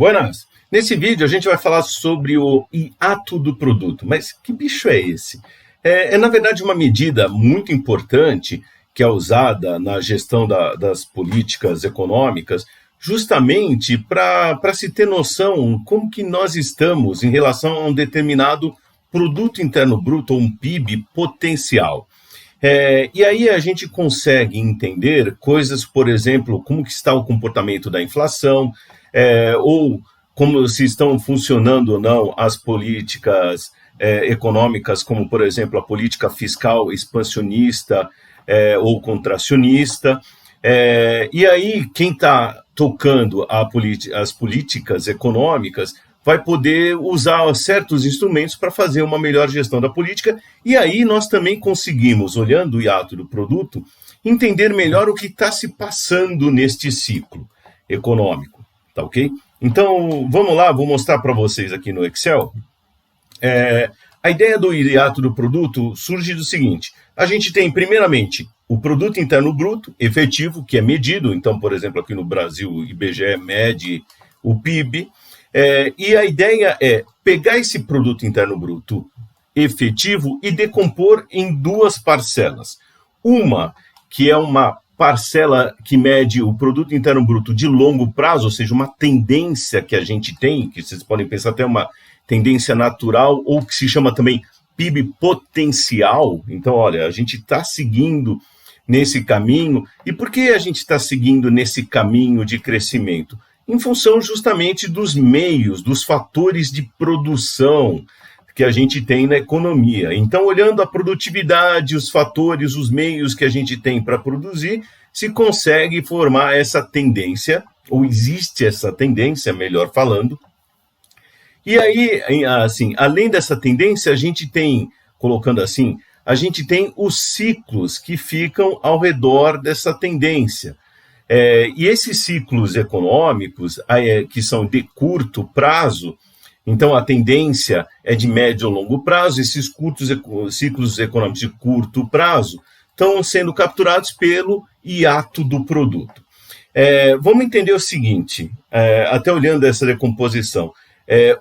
Buenas! Nesse vídeo a gente vai falar sobre o hiato do produto. Mas que bicho é esse? É na verdade uma medida muito importante que é usada na gestão das políticas econômicas, justamente para se ter noção como que nós estamos em relação a um determinado produto interno bruto ou um PIB potencial. E aí a gente consegue entender coisas, por exemplo, como que está o comportamento da inflação, ou como se estão funcionando ou não as políticas econômicas, como, por exemplo, a política fiscal expansionista ou contracionista. E aí quem está tocando as políticas econômicas vai poder usar certos instrumentos para fazer uma melhor gestão da política, e aí nós também conseguimos, olhando o hiato do produto, entender melhor o que está se passando neste ciclo econômico, tá ok? Então, vamos lá, vou mostrar para vocês aqui no Excel. A ideia do hiato do produto surge do seguinte: a gente tem, primeiramente, o produto interno bruto efetivo, que é medido, então, por exemplo, aqui no Brasil, o IBGE mede o PIB, e a ideia é pegar esse produto interno bruto efetivo e decompor em duas parcelas. Uma, que é uma parcela que mede o produto interno bruto de longo prazo, ou seja, uma tendência que a gente tem, que vocês podem pensar até uma tendência natural, ou que se chama também PIB potencial. Então, olha, a gente está seguindo nesse caminho. E por que a gente está seguindo nesse caminho de crescimento? Em função justamente dos meios, dos fatores de produção que a gente tem na economia. Então, olhando a produtividade, os fatores, os meios que a gente tem para produzir, se consegue formar essa tendência, ou existe essa tendência, melhor falando. E aí, assim, além dessa tendência, a gente tem, colocando assim, a gente tem os ciclos que ficam ao redor dessa tendência. E esses ciclos econômicos, que são de curto prazo, então a tendência é de médio ou longo prazo, esses ciclos econômicos de curto prazo estão sendo capturados pelo hiato do produto. Vamos entender o seguinte, até olhando essa decomposição.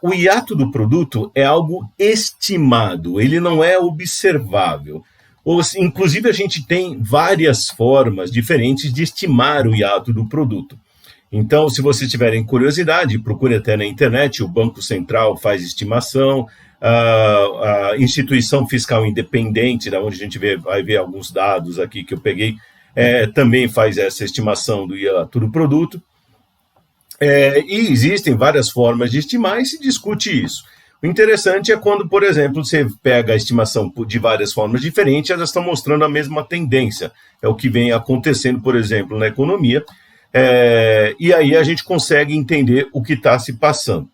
O hiato do produto é algo estimado, ele não é observável. Inclusive, a gente tem várias formas diferentes de estimar o hiato do produto. Então, se vocês tiverem curiosidade, procure até na internet, o Banco Central faz estimação, a instituição fiscal independente, da onde a gente vai ver alguns dados aqui que eu peguei, também faz essa estimação do hiato do produto. E existem várias formas de estimar e se discute isso. O interessante é quando, por exemplo, você pega a estimação de várias formas diferentes, elas estão mostrando a mesma tendência. É o que vem acontecendo, por exemplo, na economia, e aí a gente consegue entender o que está se passando.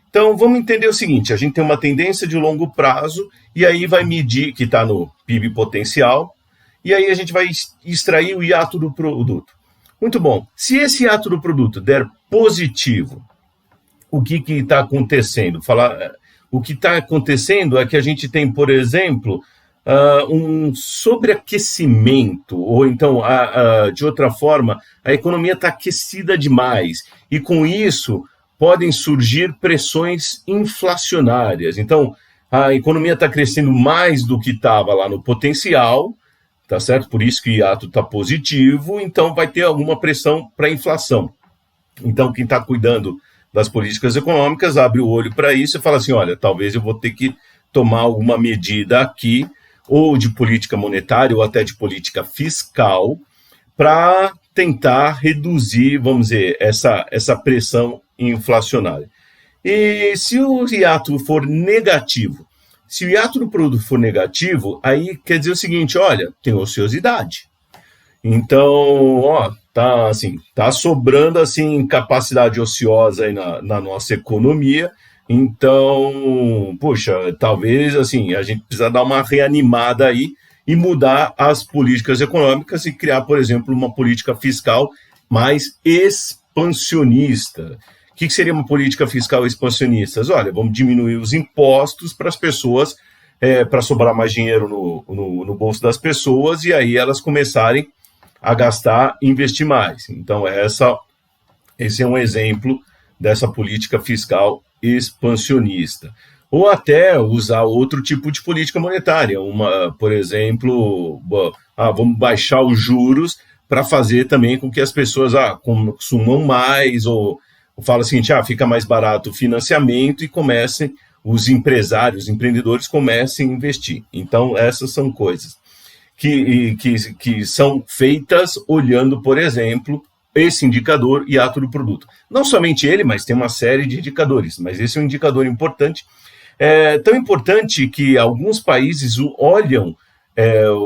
Então, vamos entender o seguinte: a gente tem uma tendência de longo prazo, e aí vai medir, que está no PIB potencial, e aí a gente vai extrair o hiato do produto. Muito bom. Se esse hiato do produto der positivo, o que está acontecendo? O que está acontecendo é que a gente tem, por exemplo, um sobreaquecimento, ou então, de outra forma, a economia está aquecida demais, e com isso podem surgir pressões inflacionárias. Então, a economia está crescendo mais do que estava lá no potencial, tá certo? Por isso que o hiato está positivo, então vai ter alguma pressão para a inflação. Então, quem está cuidando das políticas econômicas abre o olho para isso e fala assim: olha, talvez eu vou ter que tomar alguma medida aqui, ou de política monetária, ou até de política fiscal, para tentar reduzir, vamos dizer, essa pressão inflacionária. E se o hiato for negativo, se o hiato do produto for negativo, aí quer dizer o seguinte: olha, tem ociosidade. Então, tá sobrando assim capacidade ociosa aí na nossa economia. Então, poxa, talvez assim a gente precisa dar uma reanimada aí e mudar as políticas econômicas e criar, por exemplo, uma política fiscal mais expansionista. O que seria uma política fiscal expansionista? Olha, vamos diminuir os impostos para as pessoas, para sobrar mais dinheiro no bolso das pessoas, e aí elas começarem a gastar e investir mais. Então, esse é um exemplo dessa política fiscal expansionista. Ou até usar outro tipo de política monetária, por exemplo, vamos baixar os juros para fazer também com que as pessoas consumam mais, ou fala o seguinte, fica mais barato o financiamento e comecem os empresários, os empreendedores comecem a investir. Então, essas são coisas que são feitas olhando, por exemplo, esse indicador hiato do produto. Não somente ele, mas tem uma série de indicadores, mas esse é um indicador importante. É tão importante que alguns países olham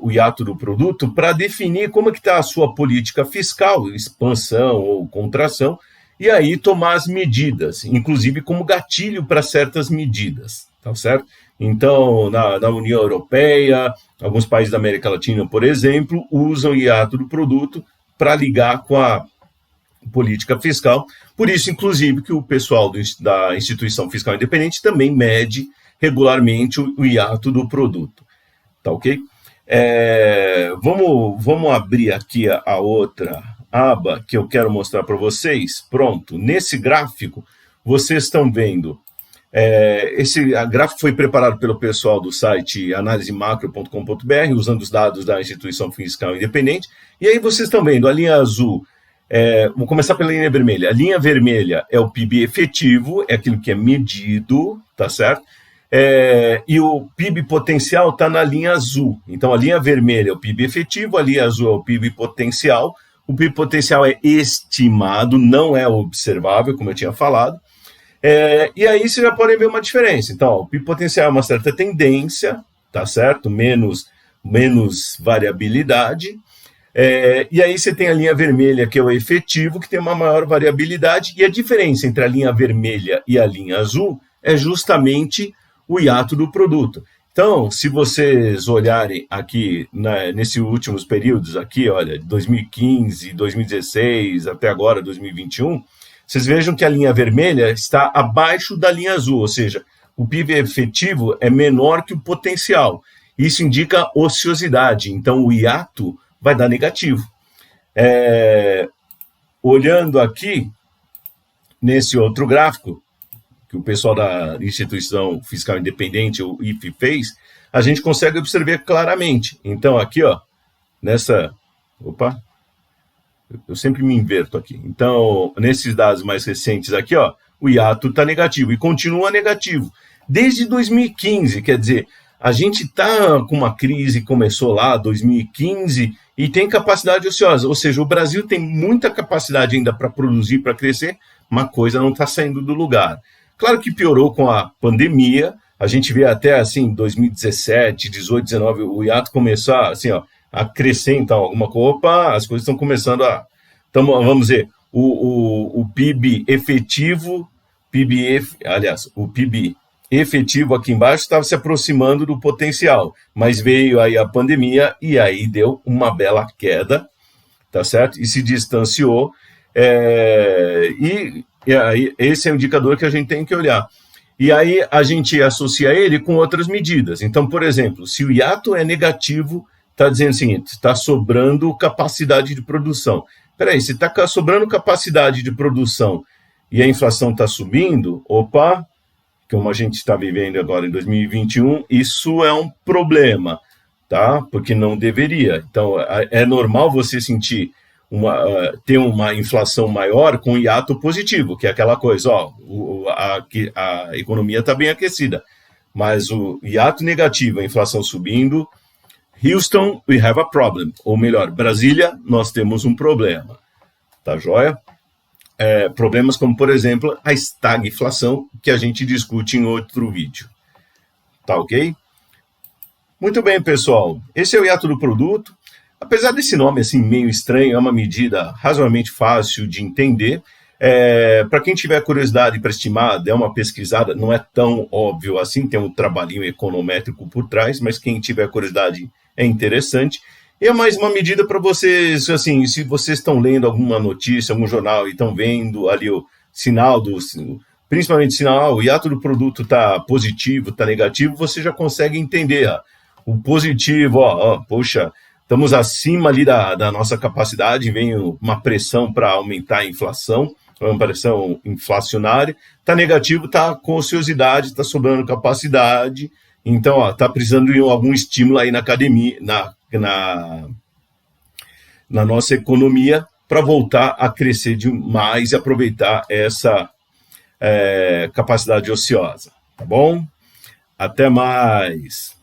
o hiato do produto para definir como que está a sua política fiscal, expansão ou contração, e aí tomar as medidas, inclusive como gatilho para certas medidas, tá certo? Então, na União Europeia, alguns países da América Latina, por exemplo, usam o hiato do produto para ligar com a política fiscal. Por isso, inclusive, que o pessoal da Instituição Fiscal Independente também mede regularmente o hiato do produto. Tá ok? Vamos abrir aqui a outra aba que eu quero mostrar para vocês. Pronto, nesse gráfico, vocês estão vendo. Esse gráfico foi preparado pelo pessoal do site analisemacro.com.br, usando os dados da Instituição Fiscal Independente. E aí vocês estão vendo a linha azul. Vou começar pela linha vermelha. A linha vermelha é o PIB efetivo, é aquilo que é medido, tá certo? E o PIB potencial está na linha azul. Então, a linha vermelha é o PIB efetivo, a linha azul é o PIB potencial. O PIB potencial é estimado, não é observável, como eu tinha falado. E aí vocês já podem ver uma diferença. Então, o PIB potencial é uma certa tendência, tá certo? Menos variabilidade. E aí você tem a linha vermelha, que é o efetivo, que tem uma maior variabilidade. E a diferença entre a linha vermelha e a linha azul é justamente o hiato do produto. Então, se vocês olharem aqui nesses últimos períodos, aqui, olha, 2015, 2016, até agora, 2021, vocês vejam que a linha vermelha está abaixo da linha azul, ou seja, o PIB efetivo é menor que o potencial. Isso indica ociosidade, então o hiato vai dar negativo. Olhando aqui, nesse outro gráfico, que o pessoal da Instituição Fiscal Independente, o IFE, fez, a gente consegue observar claramente. Então, aqui, ó, eu sempre me inverto aqui. Então, nesses dados mais recentes aqui, ó, o hiato está negativo e continua negativo. Desde 2015, quer dizer, a gente está com uma crise, começou lá, 2015, e tem capacidade ociosa. Ou seja, o Brasil tem muita capacidade ainda para produzir, para crescer, uma coisa não está saindo do lugar. Claro que piorou com a pandemia, a gente vê até assim, 2017, 18, 19, o hiato começou assim, ó, a crescer, então, alguma coisa, as coisas estão começando então, vamos dizer, o PIB efetivo, o PIB efetivo aqui embaixo estava se aproximando do potencial, mas veio aí a pandemia e aí deu uma bela queda, tá certo? E se distanciou, e aí, esse é o indicador que a gente tem que olhar. E aí a gente associa ele com outras medidas. Então, por exemplo, se o hiato é negativo, está dizendo o seguinte, está sobrando capacidade de produção. Peraí, se está sobrando capacidade de produção e a inflação está subindo, como a gente está vivendo agora em 2021, isso é um problema, tá? Porque não deveria. Então, é normal você sentir ter uma inflação maior com hiato positivo, que é aquela coisa, a economia está bem aquecida, mas o hiato negativo, a inflação subindo, Houston, we have a problem, ou melhor, Brasília, nós temos um problema, tá joia? Problemas como, por exemplo, a estagflação, que a gente discute em outro vídeo, tá ok? Muito bem, pessoal, esse é o hiato do produto. Apesar desse nome assim meio estranho, é uma medida razoavelmente fácil de entender. Para quem tiver curiosidade para estimar, der uma pesquisada, não é tão óbvio assim, tem um trabalhinho econométrico por trás, mas quem tiver curiosidade é interessante. E é mais uma medida para vocês, assim, se vocês estão lendo alguma notícia, algum jornal e estão vendo ali o sinal principalmente sinal, o hiato do produto está positivo, está negativo, você já consegue entender o positivo, poxa, estamos acima ali da nossa capacidade, vem uma pressão para aumentar a inflação, uma pressão inflacionária, está negativo, está com ociosidade, está sobrando capacidade, então está precisando de algum estímulo aí na academia, na nossa economia, para voltar a crescer demais e aproveitar essa capacidade ociosa, tá bom? Até mais!